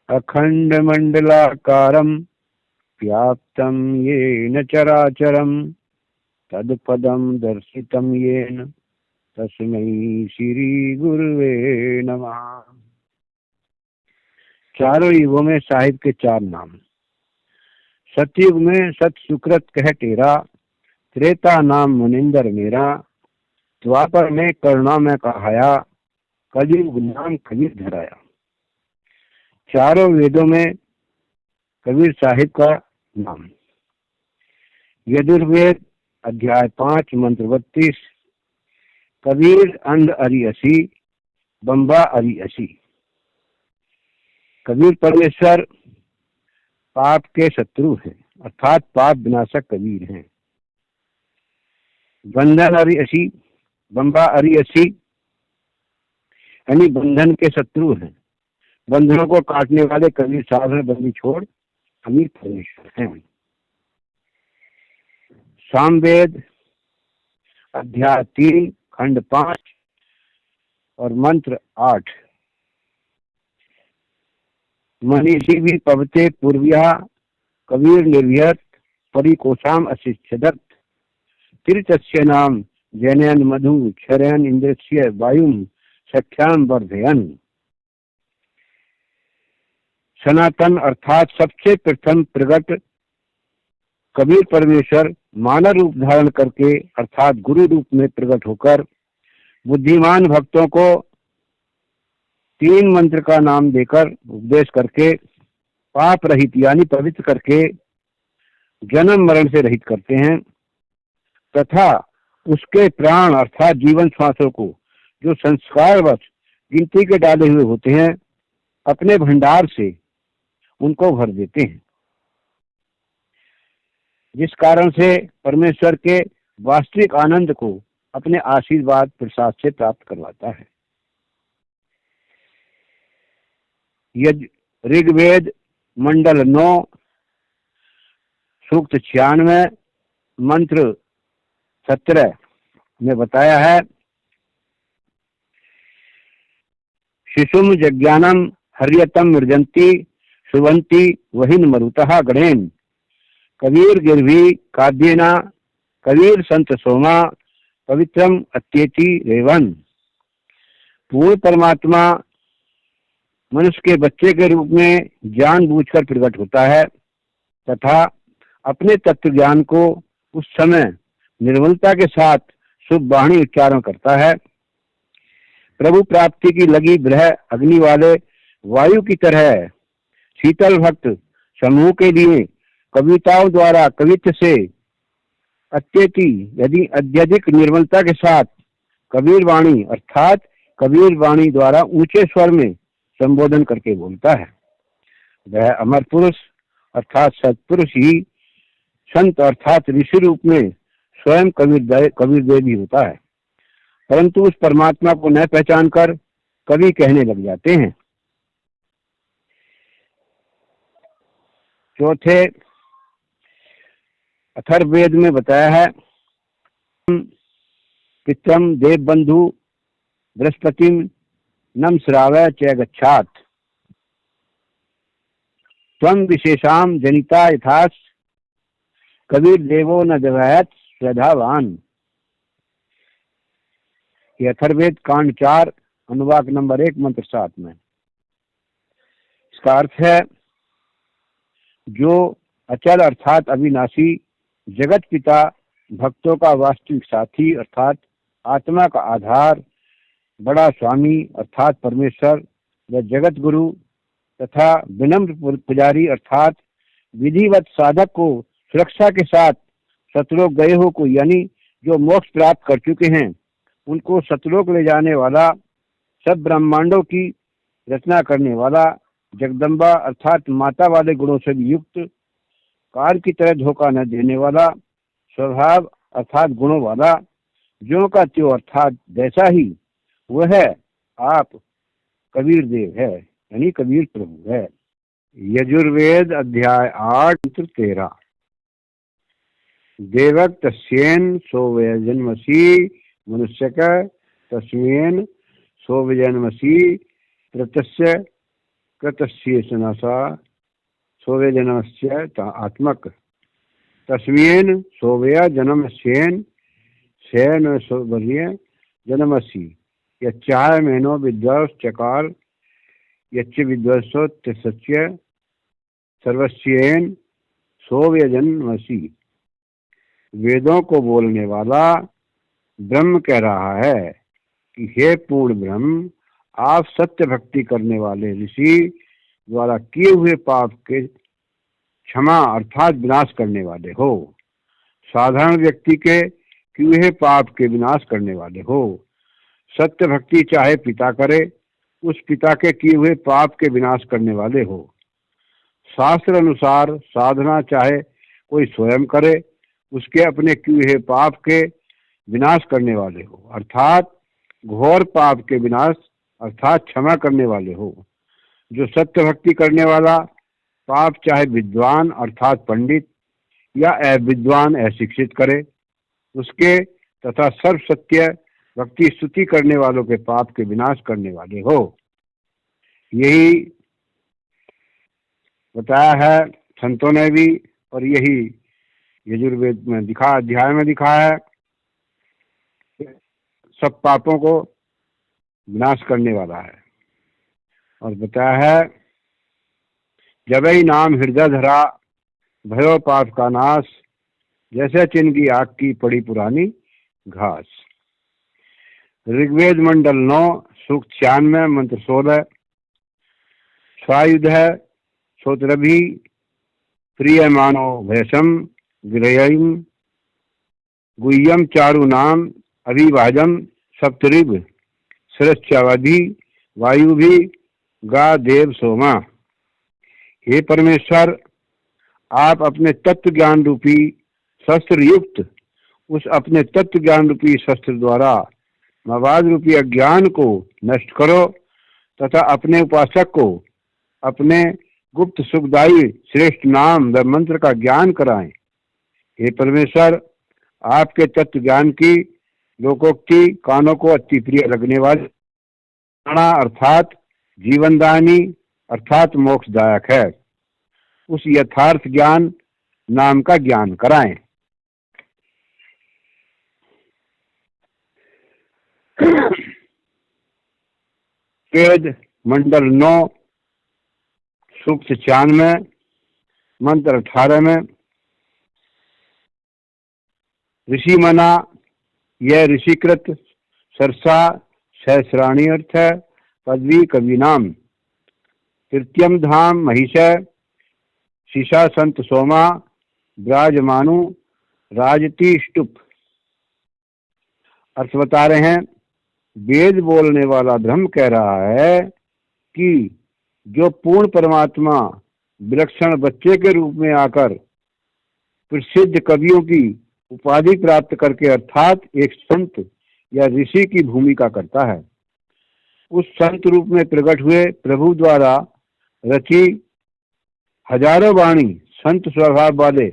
अखंड मंडलाकारं व्याप्तं येन चराचरं तत्पदं दर्शितं येन तस्मै श्री गुरुवे नमः। चारों युगों में साहिब के चार नाम। सतयुग में सत सुकृत कह टेरा, त्रेता नाम मुनिंदर मेरा, द्वापर में करुणा में कहाया, कलयुग नाम कबीर धराया। चारों वेदों में कबीर साहिब का नाम। यजुर्वेद अध्याय 5 मंत्र 32, कबीर अंध अरि असी, बम्बा अरि असी। कबीर परमेश्वर पाप के शत्रु हैं, अर्थात पाप विनाशक कबीर हैं। बंधन अरि असी, बम्बा अरि असी यानी बंधन के शत्रु हैं। बंधनों को काटने वाले कबीर साहब हैं, बंदी छोड़ कबीर परमेश्वर हैं। सामवेद अध्याय 3 खंड 5 और मंत्र 8, मनीषी भी पवते पूर्व्या कबीर निर्भयत परिकोशाम अशिक्षदत तीर्थस्य नाम जैनयन मधु क्षरयन इंद्रस्य वायुम सख्याम वर्धयन। सनातन अर्थात सबसे प्रथम प्रकट कबीर परमेश्वर मानव रूप धारण करके अर्थात गुरु रूप में प्रकट होकर बुद्धिमान भक्तों को 3 मंत्र का नाम देकर उपदेश करके पाप रहित यानी पवित्र करके जन्म मरण से रहित करते हैं, तथा उसके प्राण अर्थात जीवन श्वासों को जो संस्कारवश गिनती के डाले हुए होते हैं अपने भंडार से उनको भर देते हैं, जिस कारण से परमेश्वर के वास्तविक आनंद को अपने आशीर्वाद प्रसाद से प्राप्त करवाता है। ऋग्वेद मंडल 9 सूक्त 96 मंत्र 17 में बताया है, शिशुम जज्ञानम हर्यतम मृजंती सुवंती वहिन मरुतः गणेन कबीर गिरवी काद्येना कबीर संत सोमा पवित्रम अत्येति रेवन। पूर्ण परमात्मा मनुष्य के बच्चे के रूप में जानबूझकर प्रकट होता है तथा अपने तत्व ज्ञान को उस समय निर्मलता के साथ शुभ वाणी उच्चारण करता है। प्रभु प्राप्ति की लगी ब्रह अग्नि वाले वायु की तरह शीतल भक्त समूह के लिए कविताओं द्वारा कवित्व से अत्यति यदि अत्यधिक निर्मलता के साथ कबीर वाणी अर्थात कबीर वाणी द्वारा ऊंचे स्वर में संबोधन करके बोलता है। वह अमर पुरुष अर्थात सत्पुरुष ही संत अर्थात ऋषि रूप में स्वयं कबीर देव भी होता है, परंतु उस परमात्मा को न पहचान कर कवि कहने लग जाते हैं। चौथे अथर्ववेद में बताया है, पित्रम देव बंधु बृहस्पति नम श्रावय च गच्छात त्वं विशेषाम जनिता यथास कबीर देवो न दवैत श्रद्धावान। ये अथर्ववेद कांड 4 अनुवाक नंबर 1 मंत्र 7 में। इसका अर्थ है, जो अचल अर्थात अविनाशी जगत पिता भक्तों का वास्तविक साथी अर्थात आत्मा का आधार बड़ा स्वामी अर्थात परमेश्वर व जगत गुरु तथा विनम्र पुजारी अर्थात विधिवत साधक को सुरक्षा के साथ सतलोक गए हो को यानी जो मोक्ष प्राप्त कर चुके हैं उनको सतलोक ले जाने वाला, सब ब्रह्मांडों की रचना करने वाला, जगदम्बा अर्थात माता वाले गुणों से भी युक्त, काल की तरह धोखा न देने वाला, स्वभाव अर्थात गुणों वाला, ज्यों का त्यों अर्थात वैसा ही वह है आप कबीर देव है यानी कबीर प्रभु है। यजुर्वेद अध्याय 8 मंत्र 13, देवक तस्येन सोवयजन्मसी मनुष्यक तस्मेन सोवयजन्मसी प्रतस्य कृतस्येषनसा सोवे जन्मस्य आत्मक तस्मीन सोवया जन्म सेन सोवर्य जन्मसी यच्चाय मेनो विद्वांस चकार यच्च विद्वंसो सच्य सर्वस्येन सोव्य जन्मसी। वेदों को बोलने वाला ब्रह्म कह रहा है कि हे पूर्ण ब्रह्म, आप सत्य भक्ति करने वाले ऋषि द्वारा किए हुए पाप के क्षमा अर्थात विनाश करने वाले हो। साधारण व्यक्ति के किए हुए पाप के विनाश करने वाले हो। सत्य भक्ति चाहे पिता करे, उस पिता के किए हुए पाप के विनाश करने वाले हो। शास्त्र अनुसार साधना चाहे कोई स्वयं करे, उसके अपने किए हुए पाप के विनाश करने वाले हो, अर्थात घोर पाप के विनाश अर्थात क्षमा करने वाले हो। जो सत्य भक्ति करने वाला पाप चाहे विद्वान अर्थात पंडित या अविद्वान अशिक्षित करे, उसके तथा सर्व सत्य भक्ति स्तुति करने वालों के पाप के विनाश करने वाले हो। यही बताया है संतों ने भी, और यही यजुर्वेद में दिखा, अध्याय में दिखा है। सब पापों को विनाश करने वाला है। और बताया है जब ही नाम हृदय धरा भयो पाप का नाश, जैसे चिन्ह की आग की पड़ी पुरानी घास। ऋग्वेद मंडल 9 सूक्त 96 मंत्र 16। स्वायुध है श्रोत्रभि प्रिय मानो भयसम गिरयम गुह्यम चारु नाम अभिभाजम सप्तरिव सरस्वती वायु भी गा देव सोमा। हे परमेश्वर, आप अपने तत्व ज्ञान रूपी शस्त्र युक्त उस अपने तत्व ज्ञान रूपी शस्त्र द्वारा मवाद रूपी अज्ञान को नष्ट करो तथा अपने उपासक को अपने गुप्त सुखदायी श्रेष्ठ नाम व मंत्र का ज्ञान कराएं। हे परमेश्वर, आपके तत्व ज्ञान की लोकोक्ति कानों को अति प्रिय लगने वाली अर्थात जीवनदायिनी अर्थात मोक्षदायक है, उस यथार्थ ज्ञान नाम का ज्ञान कराएं। वेद मंडल 9 सूक्त 96 मंत्र 18 में ऋषि मना यह ऋषिकृत सरसा सहस्राणी अर्थ है पदवी कवि नाम तृतीयम धाम महिष शीशा संत सोमा विराजमानु राजती ष्टुप। अर्थ बता रहे हैं, वेद बोलने वाला ब्रह्म कह रहा है कि जो पूर्ण परमात्मा विलक्षण बच्चे के रूप में आकर प्रसिद्ध कवियों की उपाधि प्राप्त करके अर्थात एक संत या ऋषि की भूमिका करता है, उस संत रूप में प्रकट हुए प्रभु द्वारा रची हजारों वाणी संत स्वभाव वाले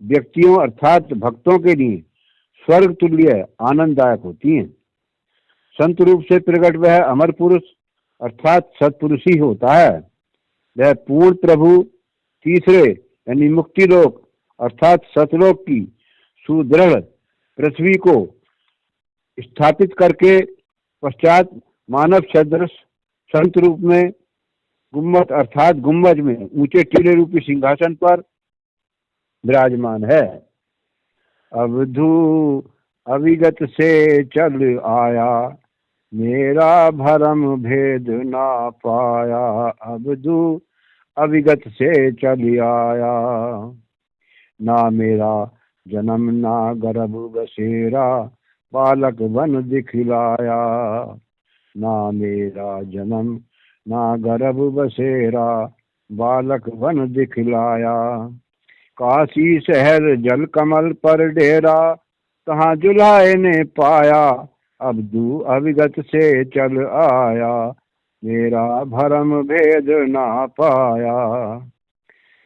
व्यक्तियों अर्थात भक्तों के लिए स्वर्ग तुल्य आनंददायक होती हैं। संत रूप से प्रकट वह अमर पुरुष अर्थात सत्पुरुष ही होता है। वह पूर्ण प्रभु तीसरे यानी मुक्ति लोक अर्थात सतलोक की सुदृढ़ पृथ्वी को स्थापित करके पश्चात मानव सदृश संत रूप में गुम्मत अर्थात गुम्बज में ऊंचे टीले रूपी सिंहासन पर विराजमान है। अवधू अविगत से चल आया मेरा भरम भेद ना पाया। अवधू अविगत से चल आया ना मेरा जन्म ना गर्भ बसेरा बालक बन दिखलाया। ना मेरा जन्म ना गर्भ बसेरा बालक बन दिखलाया। काशी शहर जल कमल पर डेरा कहाँ जुलाए ने पाया। अवधू अविगत से चल आया मेरा भरम भेद ना पाया।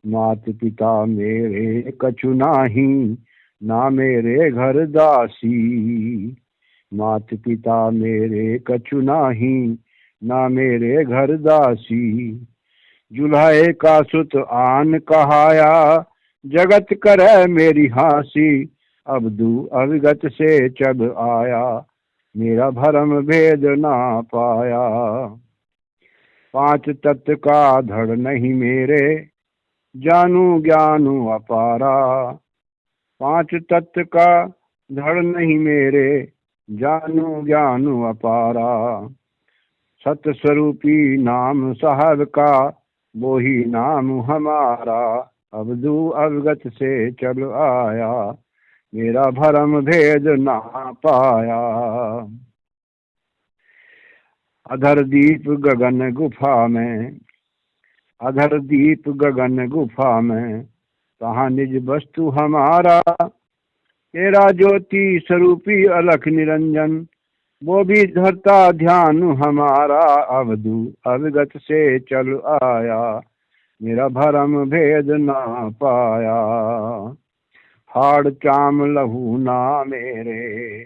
मात पिता मेरे कछु नाही ना मेरे घर दासी। मात पिता मेरे कछु नाही ना मेरे घर दासी। जुल्हे का सुत आन कहाया, जगत करे मेरी हासी। अवधू अविगत से चल आया, मेरा भरम भेद ना पाया। पांच तत्व का धड़ नहीं मेरे, जानू ज्ञानू अपारा। पांच तत्व का धड़ नहीं मेरे, जानू ज्ञानू अपारा। सत स्वरूपी नाम साहब का, वो ही नाम हमारा। अवधू अवगत से चल आया, मेरा भरम भेद ना पाया। अधर दीप गगन गुफा में, अधर दीप गगन गुफा में, कहाँ निज वस्तु हमारा। तेरा ज्योति स्वरूपी अलख निरंजन, वो भी धरता ध्यान हमारा। अवधू अवगत से चल आया, मेरा भरम भेद ना पाया। हाड़ चाम लहू ना मेरे,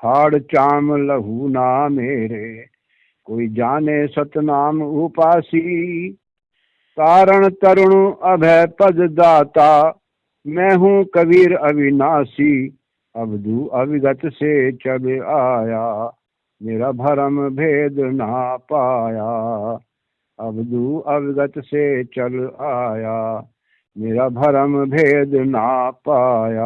हाड़ चाम लहू ना मेरे, कोई जाने सतनाम उपासी। कारण तरुण अभय पद दाता, मैं हूँ कबीर अविनाशी। अवधू अविगत से चल आया, मेरा भरम भेद ना पाया। अवधू अविगत से चल आया, मेरा भरम भेद ना पाया।